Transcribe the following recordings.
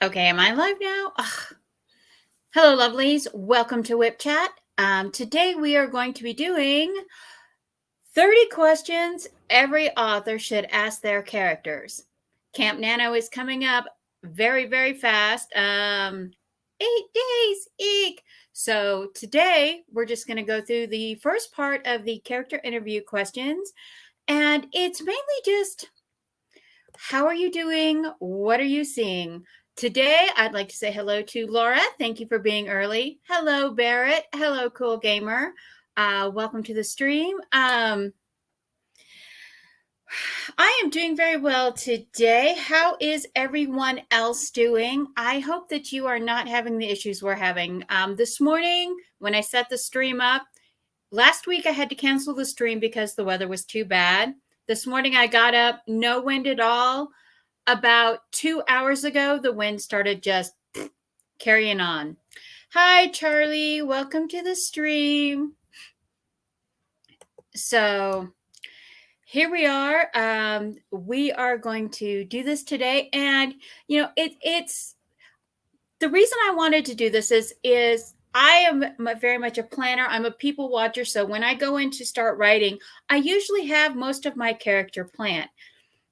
Okay, am I live now? Ugh. Hello, lovelies. Welcome to WIP Chat. Today we are going to be doing 30 questions every author should ask their characters. Camp Nano is coming up very, very fast. 8 days, eek. So today we're just going to go through the first part of the character interview questions. And it's mainly just, how are you doing? What are you seeing? Today, I'd like to say hello to Laura. Thank you for being early. Hello, Barrett. Hello, Cool Gamer. Welcome to the stream. I am doing very well today. How is everyone else doing? I hope that you are not having the issues we're having. This morning, when I set the stream up, last week I had to cancel the stream because the weather was too bad. This morning I got up, no wind at all. About 2 hours ago, the wind started just carrying on. Hi, Charlie. Welcome to the stream. So here we are. We are going to do this today. And, you know, it's the reason I wanted to do this is I am very much a planner. I'm a people watcher. So when I go in to start writing, I usually have most of my character planned.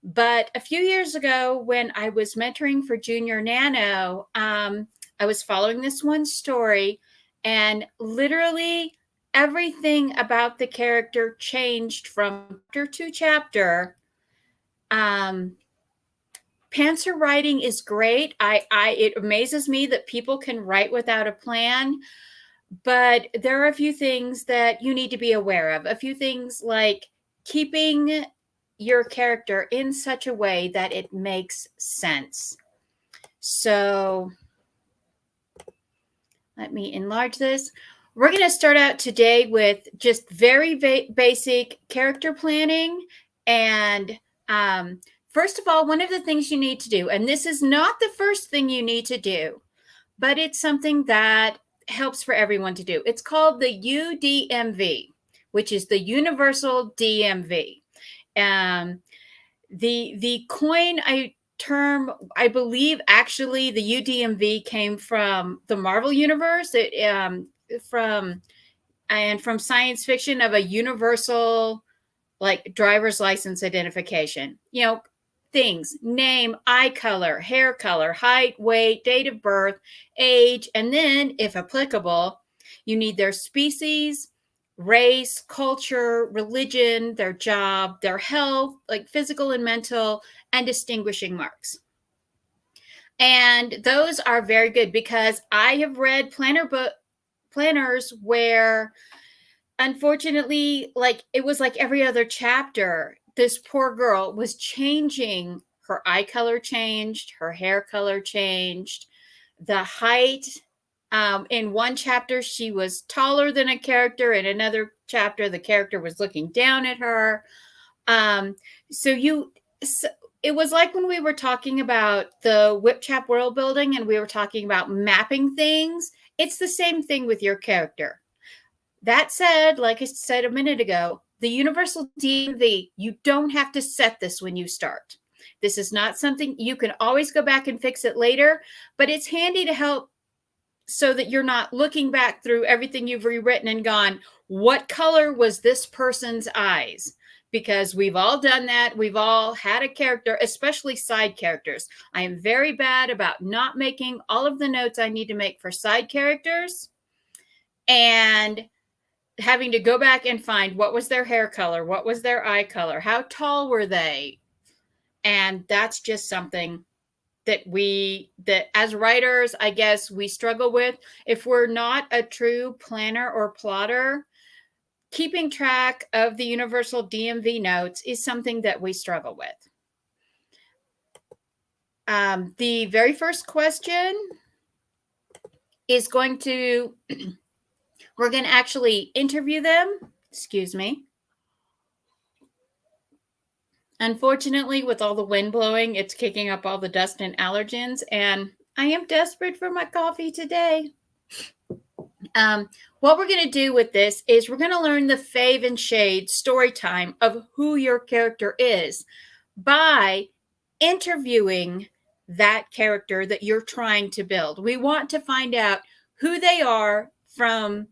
But a few years ago, when I was mentoring for Junior Nano, I was following this one story, and literally everything about the character changed from chapter to chapter. Pantser writing is great. It amazes me that people can write without a plan, but there are a few things that you need to be aware of. A few things like keeping your character in such a way that it makes sense. So let me enlarge this. We're going to start out today with just very basic character planning. And first of all, one of the things you need to do, and this is not the first thing you need to do, but it's something that helps for everyone to do. It's called the UDMV, which is the Universal DMV. The coin term, I believe, actually the UDMV came from the Marvel universe. From science fiction of a universal, like, driver's license identification. You know, things: name, eye color, hair color, height, weight, date of birth, age, and then, if applicable, you need their species, race, culture, religion, their job, their health, like physical and mental, and distinguishing marks. And those are very good because I have read planners where, unfortunately, like, it was like every other chapter, this poor girl was changing. Her eye color changed, her hair color changed, the height. In one chapter, she was taller than a character. In another chapter, the character was looking down at her. So it was like when we were talking about the WIP Chat world building and we were talking about mapping things. It's the same thing with your character. That said, like I said a minute ago, the Universal DMV, you don't have to set this when you start. This is not something you can always go back and fix it later, but it's handy to help so that you're not looking back through everything you've rewritten and gone, what color was this person's eyes? Because we've all done that. We've all had a character, especially side characters. I am very bad about not making all of the notes I need to make for side characters and having to go back and find what was their hair color, what was their eye color, how tall were they? And that's just something that as writers, I guess, we struggle with. If we're not a true planner or plotter, keeping track of the universal DMV notes is something that we struggle with. The very first question is we're going to actually interview them. Excuse me. Unfortunately, with all the wind blowing, it's kicking up all the dust and allergens, and I am desperate for my coffee today. What we're going to do with this is we're going to learn the Fav and Shade story time of who your character is by interviewing that character that you're trying to build. We want to find out who they are from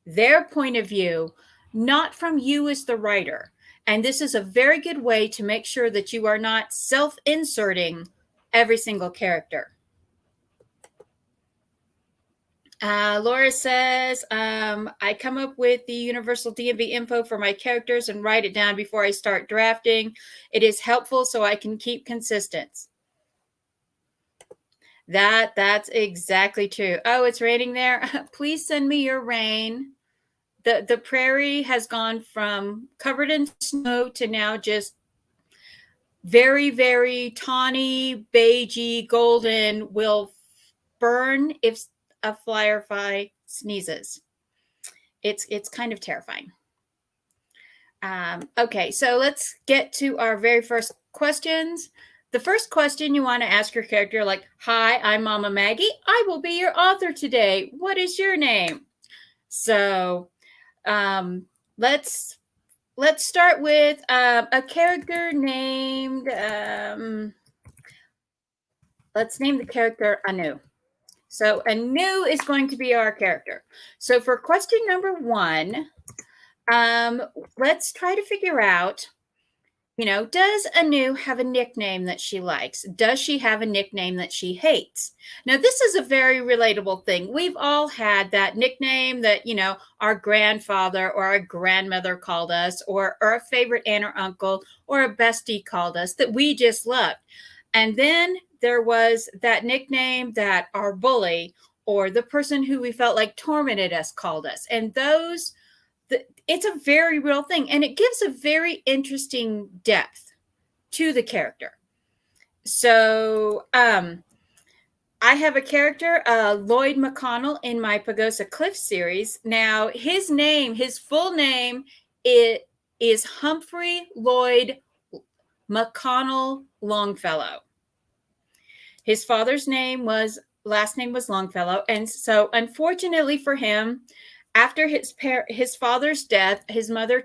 their point of view, not from you as the writer. And this is a very good way to make sure that you are not self-inserting every single character. Laura says, I come up with the universal DMV info for my characters and write it down before I start drafting. It is helpful so I can keep consistent. That's exactly true. Oh, it's raining there. Please send me your rain. The prairie has gone from covered in snow to now just very, very tawny, beigey, golden, will burn if a firefly sneezes. It's kind of terrifying. Okay, so let's get to our very first questions. The first question you want to ask your character, like, hi, I'm Mama Maggie. I will be your author today. What is your name? So let's start with a character named, let's name the character Anu. So Anu is going to be our character. So for question number 1, let's try to figure out, does Anu have a nickname that she likes? Does she have a nickname that she hates? Now, this is a very relatable thing. We've all had that nickname that, our grandfather or our grandmother called us, or a favorite aunt or uncle or a bestie called us that we just loved. And then there was that nickname that our bully or the person who we felt like tormented us called us. And it's a very real thing, and it gives a very interesting depth to the character. So I have a character, Lloyd McConnell, in my Pagosa Cliff series. Now, his full name is Humphrey Lloyd McConnell Longfellow. His father's last name was Longfellow, and so unfortunately for him, after his father's death, his mother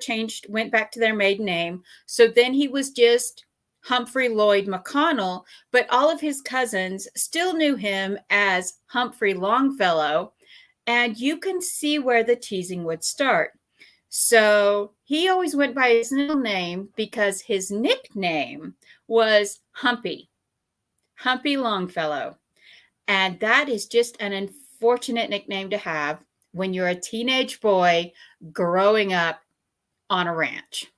went back to their maiden name. So then he was just Humphrey Lloyd McConnell, but all of his cousins still knew him as Humphrey Longfellow. And you can see where the teasing would start. So he always went by his middle name because his nickname was Humpy Longfellow. And that is just an unfortunate nickname to have when you're a teenage boy growing up on a ranch.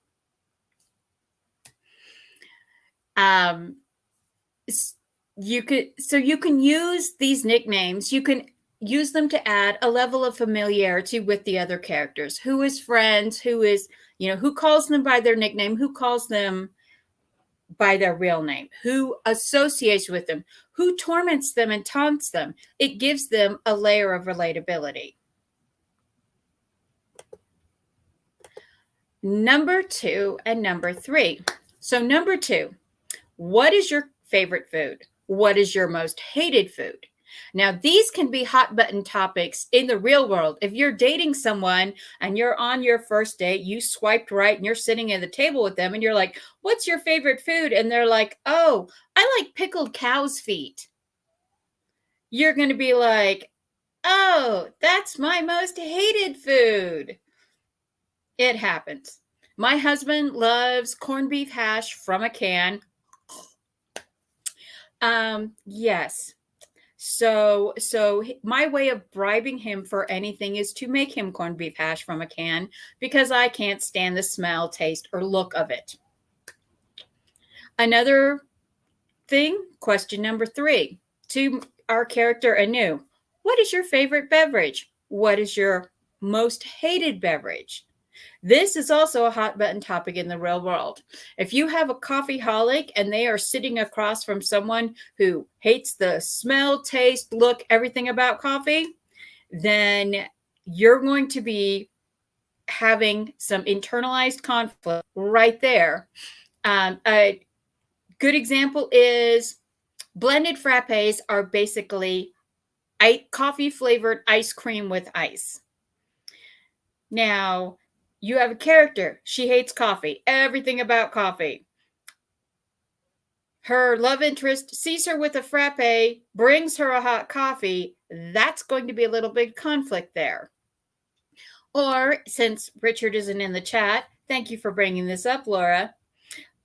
You can use these nicknames. You can use them to add a level of familiarity with the other characters. Who is friends? Who calls them by their nickname? Who calls them by their real name? Who associates with them? Who torments them and taunts them? It gives them a layer of relatability. Number 2 and number 3. So number 2, what is your favorite food? What is your most hated food? Now, these can be hot button topics in the real world. If you're dating someone and you're on your first date, you swiped right and you're sitting at the table with them and you're like, what's your favorite food? And they're like, oh, I like pickled cow's feet. You're going to be like, oh, that's my most hated food. It happens. My husband loves corned beef hash from a can. Yes. So my way of bribing him for anything is to make him corned beef hash from a can because I can't stand the smell, taste, or look of it. Another thing, question number 3, to our character Anu. What is your favorite beverage? What is your most hated beverage? This is also a hot button topic in the real world. If you have a coffeeholic and they are sitting across from someone who hates the smell, taste, look, everything about coffee, then you're going to be having some internalized conflict right there. A good example is blended frappes are basically coffee flavored ice cream with ice. Now, you have a character. She hates coffee. Everything about coffee. her love interest sees her with a frappe, brings her a hot coffee, that's going to be a little big conflict there. Or, since Richard isn't in the chat, thank you for bringing this up, Laura.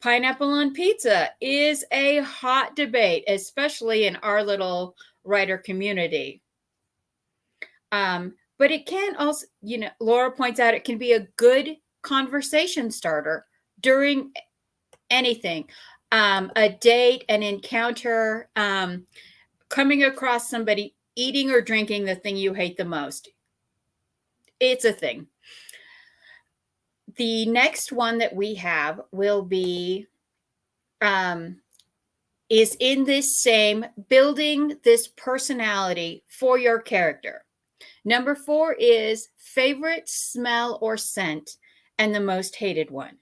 Pineapple on pizza is a hot debate, especially in our little writer community. But it can also, Laura points out, it can be a good conversation starter during anything, a date, an encounter, coming across somebody eating or drinking the thing you hate the most. It's a thing. The next one that we have will be, is in this same building this personality for your character. Number 4 is favorite smell or scent and the most hated one.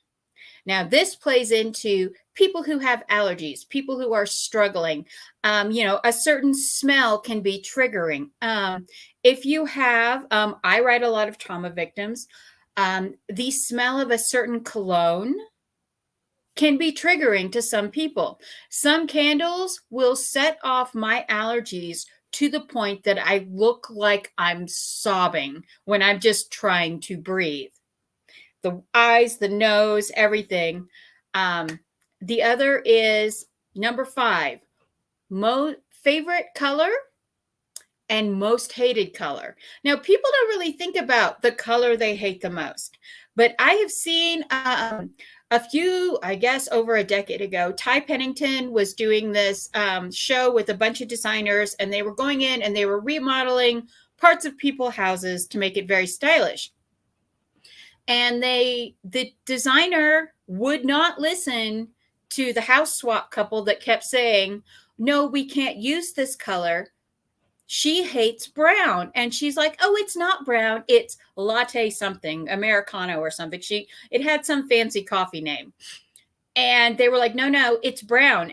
Now, this plays into people who have allergies, people who are struggling. A certain smell can be triggering. If you have, I write a lot of trauma victims, the smell of a certain cologne can be triggering to some people. Some candles will set off my allergies to the point that I look like I'm sobbing when I'm just trying to breathe. The eyes, the nose, everything. The other is number 5, favorite color and most hated color. Now, people don't really think about the color they hate the most, but I have seen a few, I guess, over a decade ago, Ty Pennington was doing this show with a bunch of designers, and they were going in and they were remodeling parts of people's houses to make it very stylish. And the designer would not listen to the house swap couple that kept saying, no, we can't use this color. She hates brown. And she's like, oh, it's not brown. It's latte something, Americano or something. It had some fancy coffee name. And they were like, no, it's brown.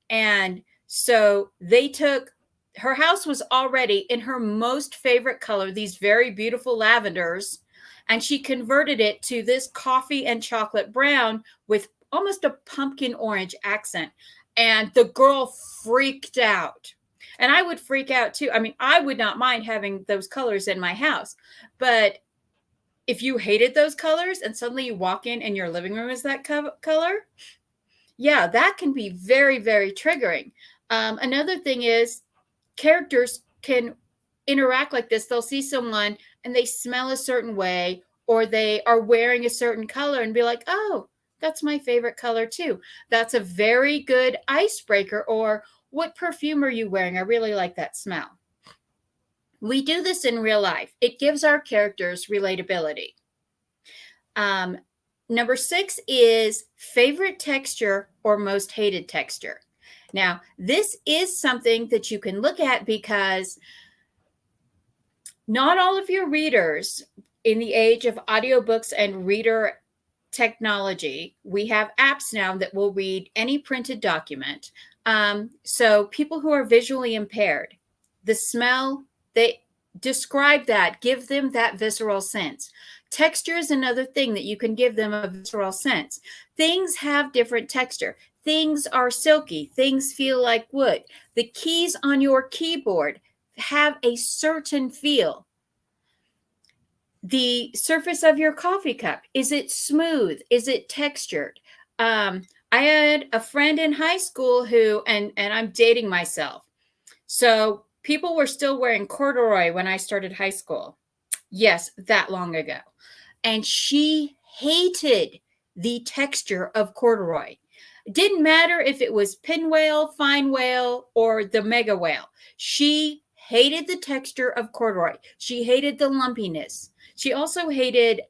And so they took, her house was already in her most favorite color, these very beautiful lavenders, and she converted it to this coffee and chocolate brown with almost a pumpkin orange accent. And the girl freaked out. And I would freak out too. I mean, I would not mind having those colors in my house. But if you hated those colors and suddenly you walk in and your living room is that color, yeah, that can be very, very triggering. Another thing is characters can interact like this. They'll see someone and they smell a certain way, or they are wearing a certain color and be like, oh, that's my favorite color too. That's a very good icebreaker. Or, what perfume are you wearing? I really like that smell. We do this in real life. It gives our characters relatability. Number 6 is favorite texture or most hated texture. Now, this is something that you can look at because not all of your readers, in the age of audiobooks and reader technology, we have apps now that will read any printed document. So people who are visually impaired, the smell, they describe that, give them that visceral sense. Texture is another thing that you can give them a visceral sense. Things have different texture. Things are silky. Things feel like wood. The keys on your keyboard have a certain feel. The surface of your coffee cup, is it smooth? Is it textured? I had a friend in high school who, and I'm dating myself. So people were still wearing corduroy when I started high school. Yes, that long ago. And she hated the texture of corduroy. It didn't matter if it was pinwhale, fine whale, or the mega whale. She hated the texture of corduroy. She hated the lumpiness. She also hated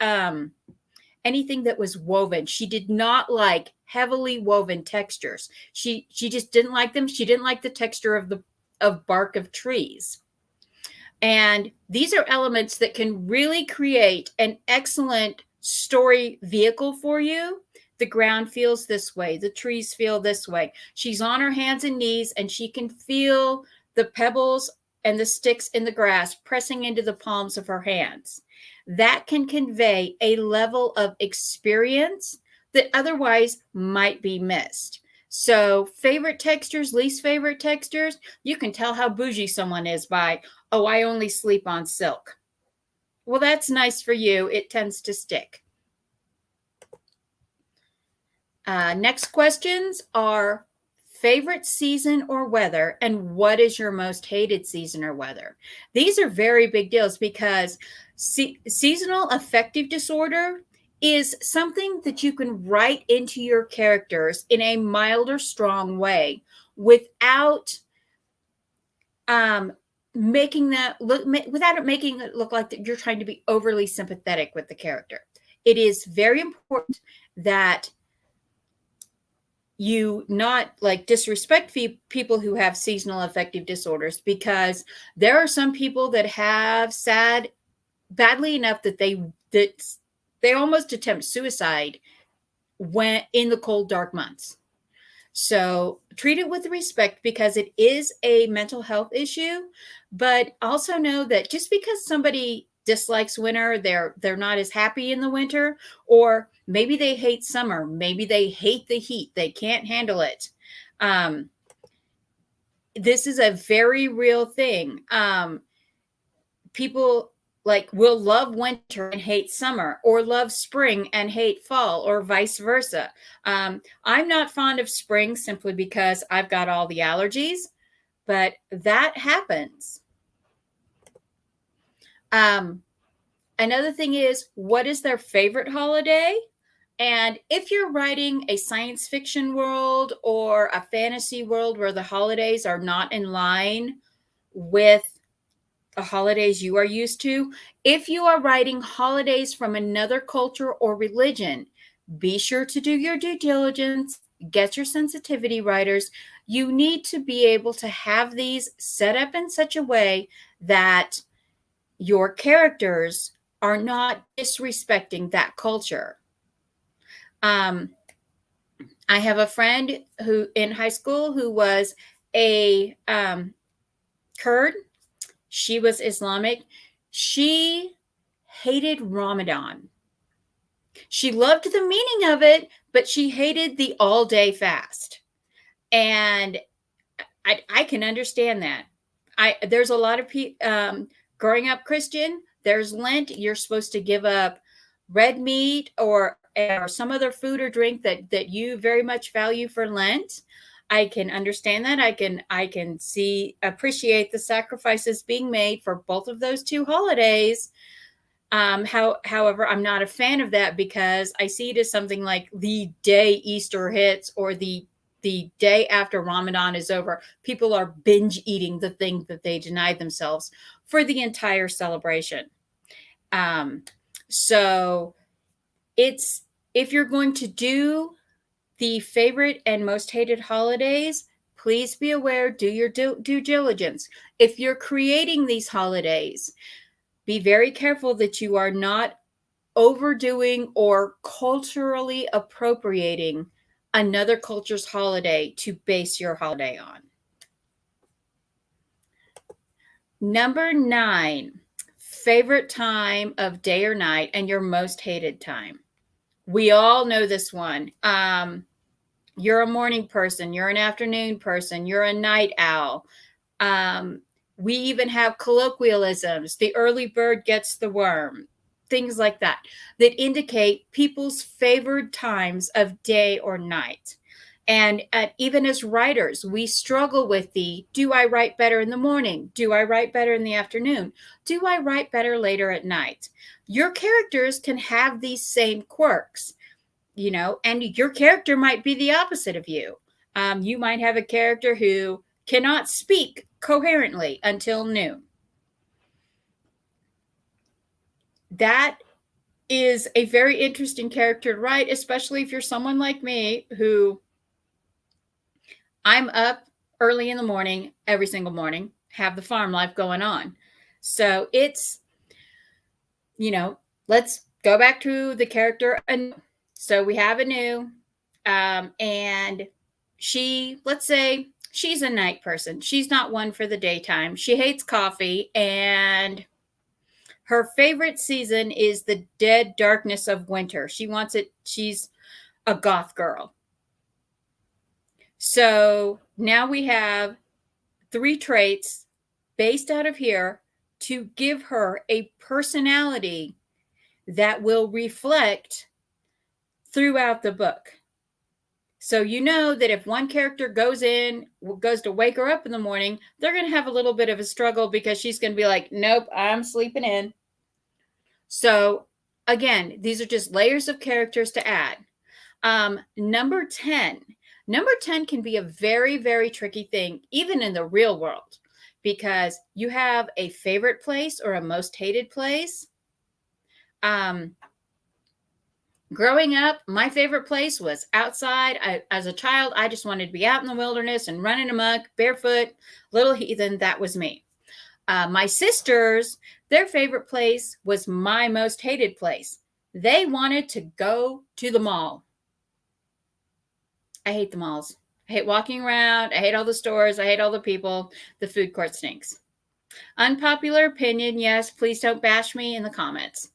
anything that was woven. She did not like heavily woven textures. She just didn't like them. She didn't like the texture of bark of trees. And these are elements that can really create an excellent story vehicle for you. The ground feels this way. The trees feel this way. She's on her hands and knees, and she can feel the pebbles and the sticks in the grass pressing into the palms of her hands. That can convey a level of experience that otherwise might be missed. So favorite textures, least favorite textures, you can tell how bougie someone is by, oh, I only sleep on silk. Well, that's nice for you. It tends to stick. Next questions are favorite season or weather, and what is your most hated season or weather? These are very big deals because seasonal affective disorder is something that you can write into your characters in a mild or strong way without making that look, without it making it look like that you're trying to be overly sympathetic with the character. It is very important that you not like disrespect people who have seasonal affective disorders, because there are some people that have sad badly enough that they almost attempt suicide when in the cold dark months. So treat it with respect because it is a mental health issue, but also know that just because somebody dislikes winter, they're not as happy in the winter, or maybe they hate summer, maybe they hate the heat, they can't handle it. This is a very real thing. People like will love winter and hate summer, or love spring and hate fall, or vice versa. I'm not fond of spring simply because I've got all the allergies, but that happens. Another thing is, what is their favorite holiday? And if you're writing a science fiction world or a fantasy world where the holidays are not in line with the holidays you are used to, if you are writing holidays from another culture or religion, be sure to do your due diligence, get your sensitivity writers. You need to be able to have these set up in such a way that your characters are not disrespecting that culture. I have a friend who in high school who was a Kurd. She was Islamic. She hated Ramadan. She loved the meaning of it, but she hated the all-day fast. And I can understand that. There's a lot of people growing up Christian. There's Lent. You're supposed to give up red meat or some other food or drink that you very much value for Lent. I can understand that. I can appreciate the sacrifices being made for both of those two holidays. However, I'm not a fan of that because I see it as something like the day Easter hits or the day after Ramadan is over, people are binge eating the thing that they denied themselves for the entire celebration. So if you're going to do the favorite and most hated holidays, please be aware, do your due diligence. If you're creating these holidays, be very careful that you are not overdoing or culturally appropriating another culture's holiday to base your holiday on. Number 9, favorite time of day or night and your most hated time. We all know this one. You're a morning person, you're an afternoon person, you're a night owl. We even have colloquialisms. The early bird gets the worm. Things like that indicate people's favored times of day or night. And even as writers, we struggle with do I write better in the morning? Do I write better in the afternoon? Do I write better later at night? Your characters can have these same quirks, and your character might be the opposite of you. You might have a character who cannot speak coherently until noon. That is a very interesting character to write, especially if you're someone like me who I'm up early in the morning, every single morning, have the farm life going on. So it's, let's go back to the character. So we have Anu, and let's say she's a night person. She's not one for the daytime. She hates coffee, and her favorite season is the dead darkness of winter. She wants it. She's a goth girl. So now we have 3 traits based out of here to give her a personality that will reflect throughout the book. So you know that if one character goes to wake her up in the morning, they're going to have a little bit of a struggle because she's going to be like, nope, I'm sleeping in. So again, these are just layers of characters to add. Number 10. Number 10 can be a very, very tricky thing, even in the real world, because you have a favorite place or a most hated place. Growing up, my favorite place was outside. As a child, I just wanted to be out in the wilderness and running amok, barefoot, little heathen. That was me. My sisters, their favorite place was my most hated place. They wanted to go to the mall. I hate the malls. I hate walking around. I hate all the stores. I hate all the people. The food court stinks. Unpopular opinion, yes. Please don't bash me in the comments.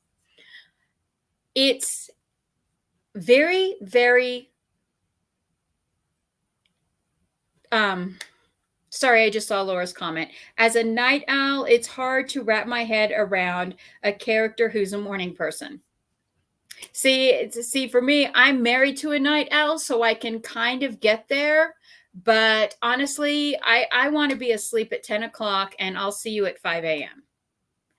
It's very, very sorry, I just saw Laura's comment. As a night owl, it's hard to wrap my head around a character who's a morning person. See, for me, I'm married to a night owl, so I can kind of get there. But honestly, I want to be asleep at 10 o'clock, and I'll see you at 5 a.m.,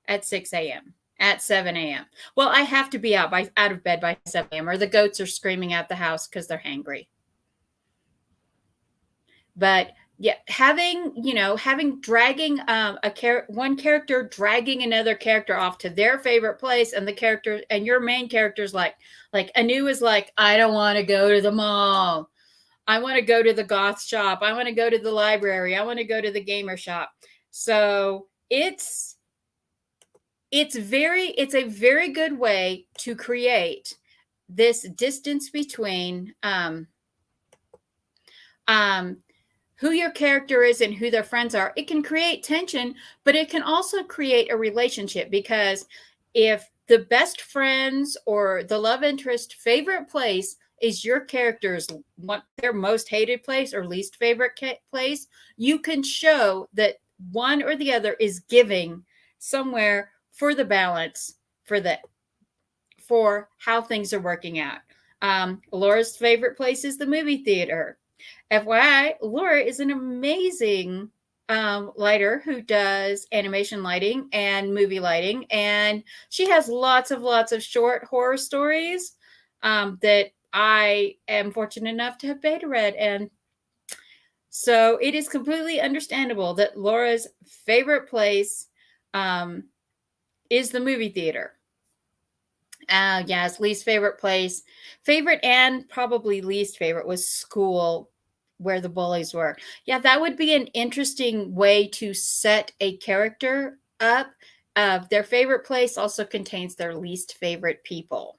at 6 a.m., at 7 a.m. Well, I have to be out of bed by 7 a.m., or the goats are screaming at the house because they're hangry. But yeah, dragging one character dragging another character off to their favorite place, and the character and your main character's like Anu is like, I don't want to go to the mall. I want to go to the goth shop. I want to go to the library. I want to go to the gamer shop. So it's a very good way to create this distance between who your character is and who their friends are. It can create tension, but it can also create a relationship, because if the best friends or the love interest favorite place is your character's their most hated place or least favorite place, you can show that one or the other is giving somewhere for the balance, for how things are working out. Laura's favorite place is the movie theater. FYI, Laura is an amazing lighter who does animation lighting and movie lighting, and she has lots of short horror stories that I am fortunate enough to have beta read, and so it is completely understandable that Laura's favorite place is the movie theater. Yes, least favorite place. Favorite and probably least favorite was school, where the bullies were. Yeah, that would be an interesting way to set a character up. Their favorite place also contains their least favorite people.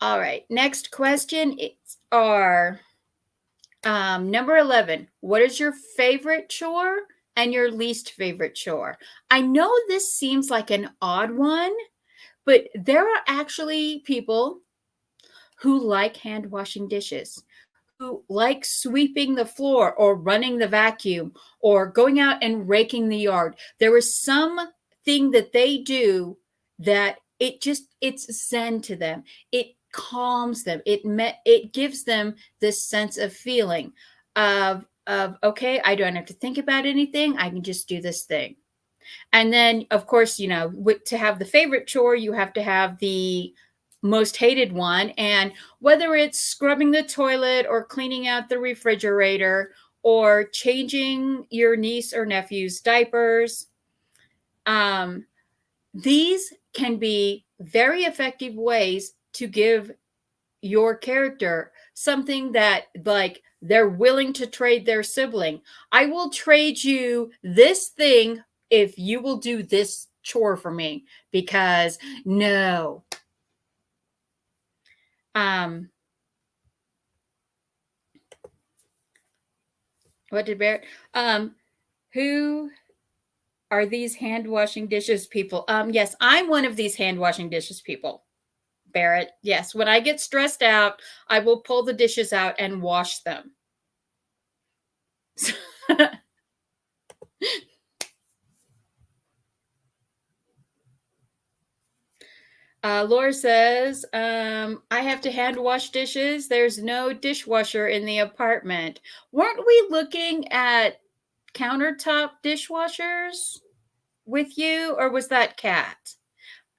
All right, next question is number 11. What is your favorite chore and your least favorite chore? I know this seems like an odd one, but there are actually people who like hand washing dishes, who like sweeping the floor or running the vacuum or going out and raking the yard. There is something that they do that it's zen to them. It calms them. It gives them this sense of feeling of okay, I don't have to think about anything. I can just do this thing. And then, of course, to have the favorite chore, you have to have the most hated one. And whether it's scrubbing the toilet or cleaning out the refrigerator or changing your niece or nephew's diapers, these can be very effective ways to give your character something that, like, they're willing to trade their sibling. I will trade you this thing if you will do this chore for me, because no. What did Barrett? Who are these hand washing dishes people? Yes, I'm one of these hand washing dishes people. Barrett. Yes, when I get stressed out, I will pull the dishes out and wash them. Laura says, I have to hand wash dishes. There's no dishwasher in the apartment. Weren't we looking at countertop dishwashers with you, or was that Kat?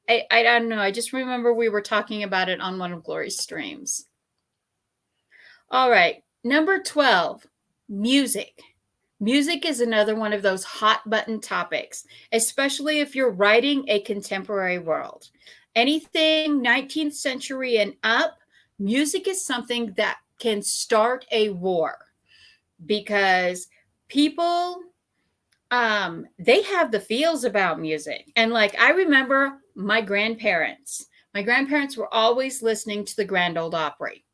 I don't know. I just remember we were talking about it on one of Glory's streams. All right. Number 12, music. Music is another one of those hot button topics, especially if you're writing a contemporary world. Anything 19th century and up, music is something that can start a war because people they have the feels about music. And like I remember my grandparents were always listening to the Grand Ole Opry.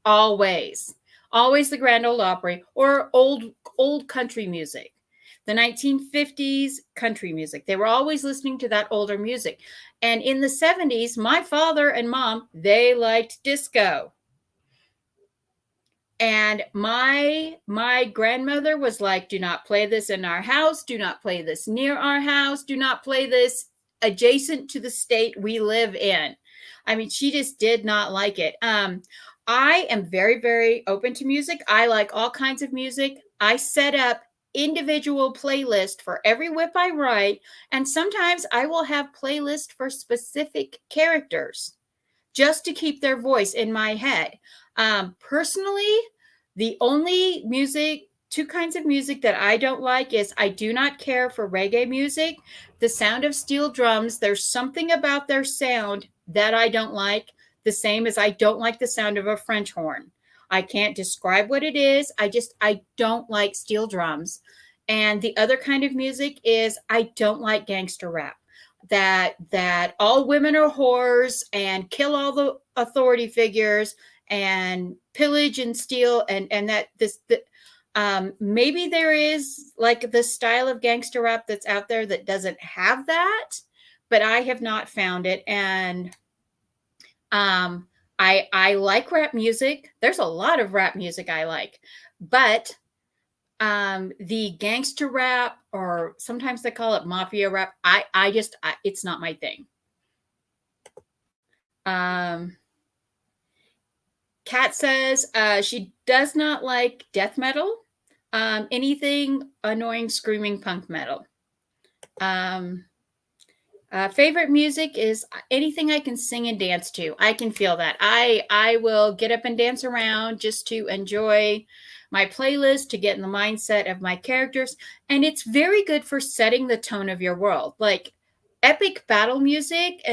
Always the Grand Ole Opry or old country music. The 1950s country music. They were always listening to that older music. And in the 70s, my father and mom, they liked disco. And my grandmother was like, do not play this in our house. Do not play this near our house. Do not play this adjacent to the state we live in. I mean, she just did not like it. I am very, very open to music. I like all kinds of music. I set up individual playlist for every WIP I write. And sometimes I will have playlist for specific characters just to keep their voice in my head. Personally, the only music, two kinds of music that I don't like is I do not care for reggae music. The sound of steel drums, there's something about their sound that I don't like, the same as I don't like the sound of a French horn. I can't describe what it is. I don't like steel drums. And the other kind of music is I don't like gangster rap. That all women are whores and kill all the authority figures and pillage and steal and that maybe there is like the style of gangster rap that's out there that doesn't have that, but I have not found it. And I like rap music. There's a lot of rap music I like, but the gangster rap, or sometimes they call it mafia rap, it's not my thing. Kat says she does not like death metal, anything annoying screaming punk metal. Favorite music is anything I can sing and dance to. I can feel that. I will get up and dance around just to enjoy my playlist, to get in the mindset of my characters. And it's very good for setting the tone of your world. Like epic battle music,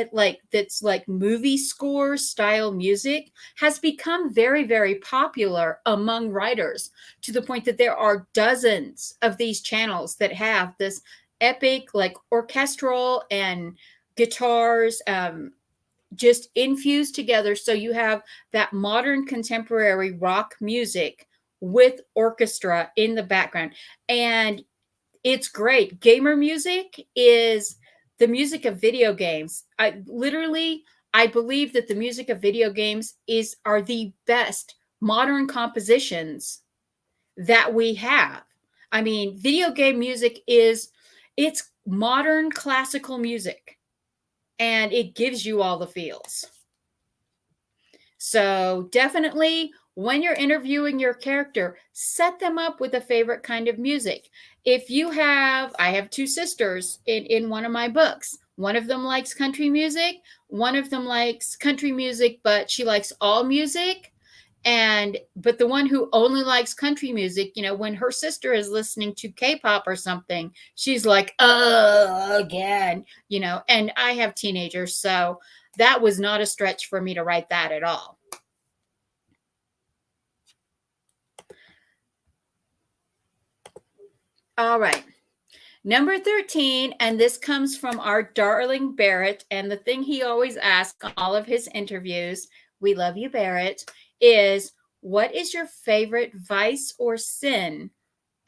that's like movie score style music, has become very, very popular among writers, to the point that there are dozens of these channels that have this epic, like orchestral and guitars just infused together. So you have that modern contemporary rock music with orchestra in the background. And it's great. Gamer music is the music of video games. I believe that the music of video games are the best modern compositions that we have. I mean, video game music it's modern classical music, and it gives you all the feels. So definitely, when you're interviewing your character, set them up with a favorite kind of music. I have two sisters in one of my books. One of them likes country music. One of them likes country music, but she likes all music. But the one who only likes country music, when her sister is listening to K-pop or something, she's like, again, and I have teenagers, so that was not a stretch for me to write that at all. All right. Number 13, and this comes from our darling Barrett, and the thing he always asks on all of his interviews, we love you, Barrett, is what is your favorite vice or sin,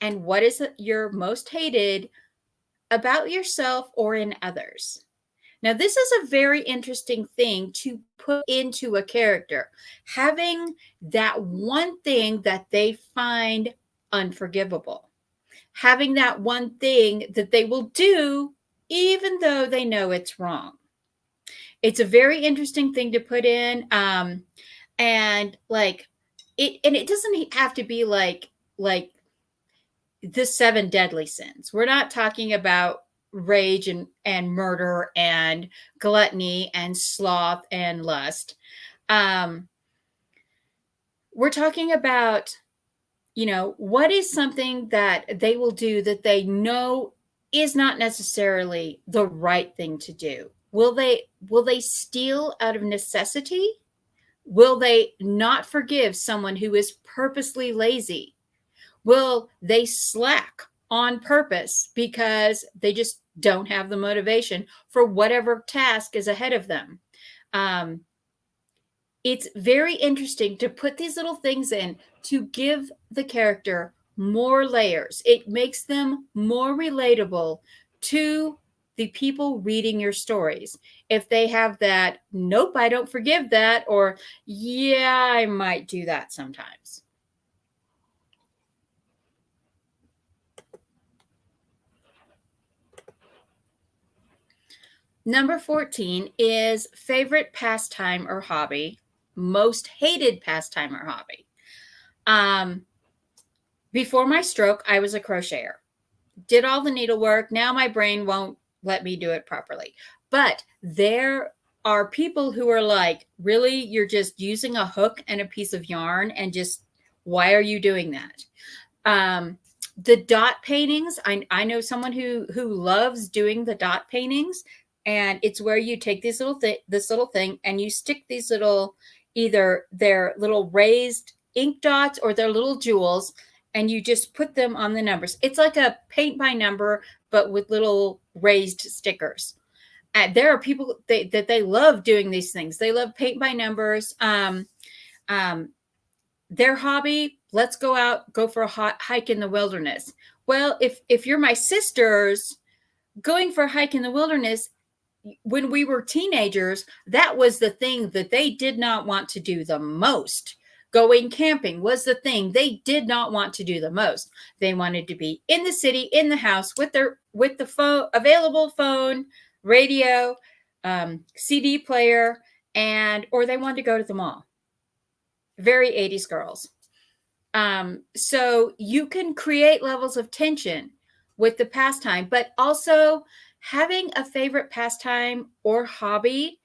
and what is your most hated about yourself or in others? Now, this is a very interesting thing to put into a character, having that one thing that they find unforgivable, having that one thing that they will do even though they know it's wrong. It's a very interesting thing to put in. And like it doesn't have to be like the seven deadly sins. We're not talking about rage and murder and gluttony and sloth and lust. Um, we're talking about, what is something that they will do that they know is not necessarily the right thing to do? Will they steal out of necessity? Will they not forgive someone who is purposely lazy? Will they slack on purpose because they just don't have the motivation for whatever task is ahead of them? Um, it's very interesting to put these little things in to give the character more layers. It makes them more relatable to the people reading your stories. If they have that, nope, I don't forgive that, or yeah, I might do that sometimes. Number 14 is favorite pastime or hobby, most hated pastime or hobby. Before my stroke, I was a crocheter. Did all the needlework. Now my brain won't let me do it properly. But there are people who are like, really, you're just using a hook and a piece of yarn and just, why are you doing that? The dot paintings, I know someone who loves doing the dot paintings, and it's where you take this little thing and you stick these little, either their little raised ink dots or their little jewels, and you just put them on the numbers. It's like a paint by number, but with little raised stickers. And there are people that they love doing these things. They love paint by numbers. Their hobby, let's go for a hot hike in the wilderness. Well, if you're my sisters, going for a hike in the wilderness, when we were teenagers, that was the thing that they did not want to do the most. Going camping was the thing they did not want to do the most. They wanted to be in the city, in the house, with the phone, available phone, radio, CD player, or they wanted to go to the mall. Very 80s girls. So you can create levels of tension with the pastime, but also having a favorite pastime or hobby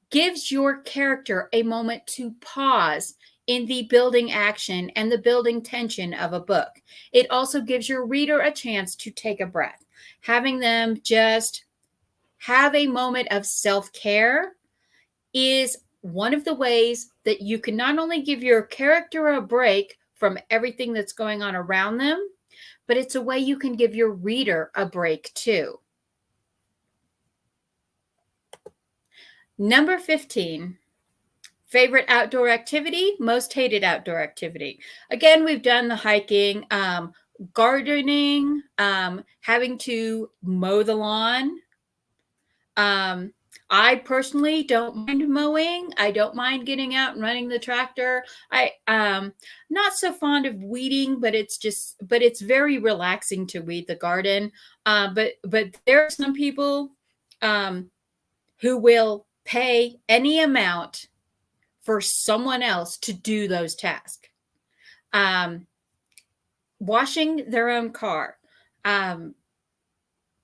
gives your character a moment to pause in the building action and the building tension of a book. It also gives your reader a chance to take a breath, having them just have a moment of self-care is one of the ways that you can not only give your character a break from everything that's going on around them, but it's a way you can give your reader a break too. Number 15, favorite outdoor activity, most hated outdoor activity. Again, we've done the hiking, gardening, having to mow the lawn. I personally don't mind mowing. I don't mind getting out and running the tractor. Not so fond of weeding, but it's very relaxing to weed the garden. But there are some people who will pay any amount for someone else to do those tasks. Washing their own car.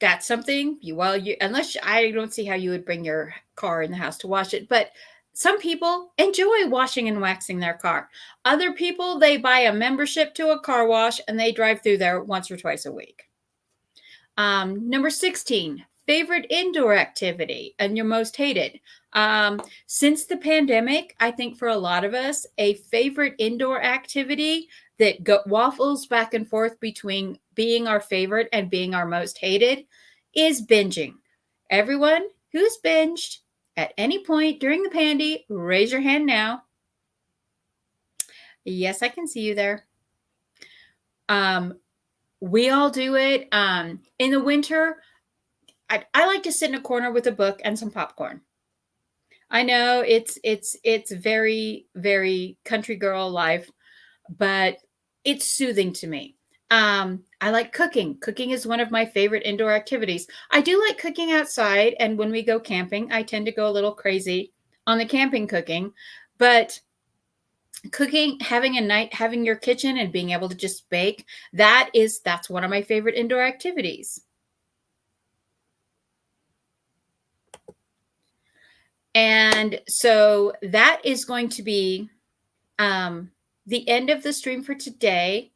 That's something unless I don't see how you would bring your car in the house to wash it, but some people enjoy washing and waxing their car. Other people, they buy a membership to a car wash and they drive through there once or twice a week. Number 16, favorite indoor activity and your most hated. Since the pandemic, I think for a lot of us, a favorite indoor activity that waffles back and forth between being our favorite and being our most hated is binging. Everyone who's binged at any point during the pandy, raise your hand now. Yes, I can see you there. We all do it. In the winter, I like to sit in a corner with a book and some popcorn. I know it's very, very country girl life, but it's soothing to me. I like cooking. Cooking is one of my favorite indoor activities. I do like cooking outside, and when we go camping, I tend to go a little crazy on the camping cooking, but cooking, having a night, having your kitchen and being able to just bake, that's one of my favorite indoor activities. And so that is going to be the end of the stream for today.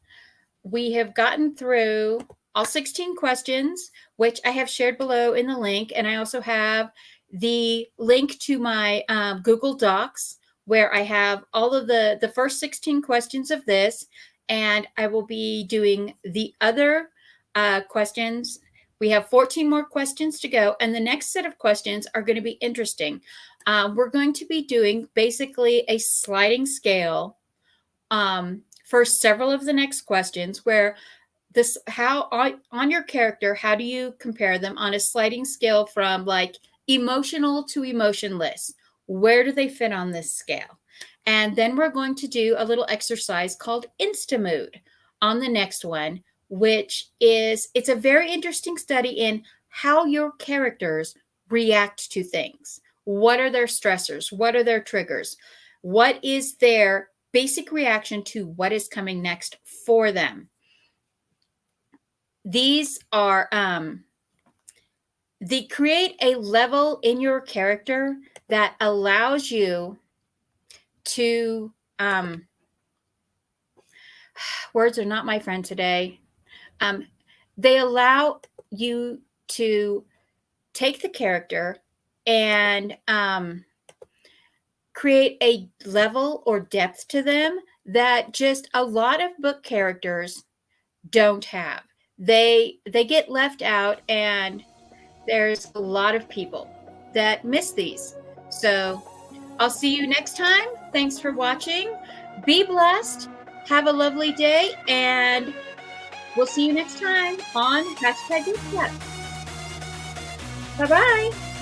We have gotten through all 16 questions, which I have shared below in the link. And I also have the link to my Google Docs, where I have all of the first 16 questions of this. And I will be doing the other questions. We have 14 more questions to go. And the next set of questions are going to be interesting. We're going to be doing basically a sliding scale for several of the next questions, where how on your character, how do you compare them on a sliding scale from like emotional to emotionless? Where do they fit on this scale? And then we're going to do a little exercise called Instamood on the next one, which it's a very interesting study in how your characters react to things. What are their stressors? What are their triggers? What is their basic reaction to what is coming next for them? These are they create a level in your character that allows you to words are not my friend today. They allow you to take the character and create a level or depth to them that just a lot of book characters don't have. They get left out, and there's a lot of people that miss these. So I'll see you next time. Thanks for watching. Be blessed. Have a lovely day, and we'll see you next time on #GoodChat. Bye-bye.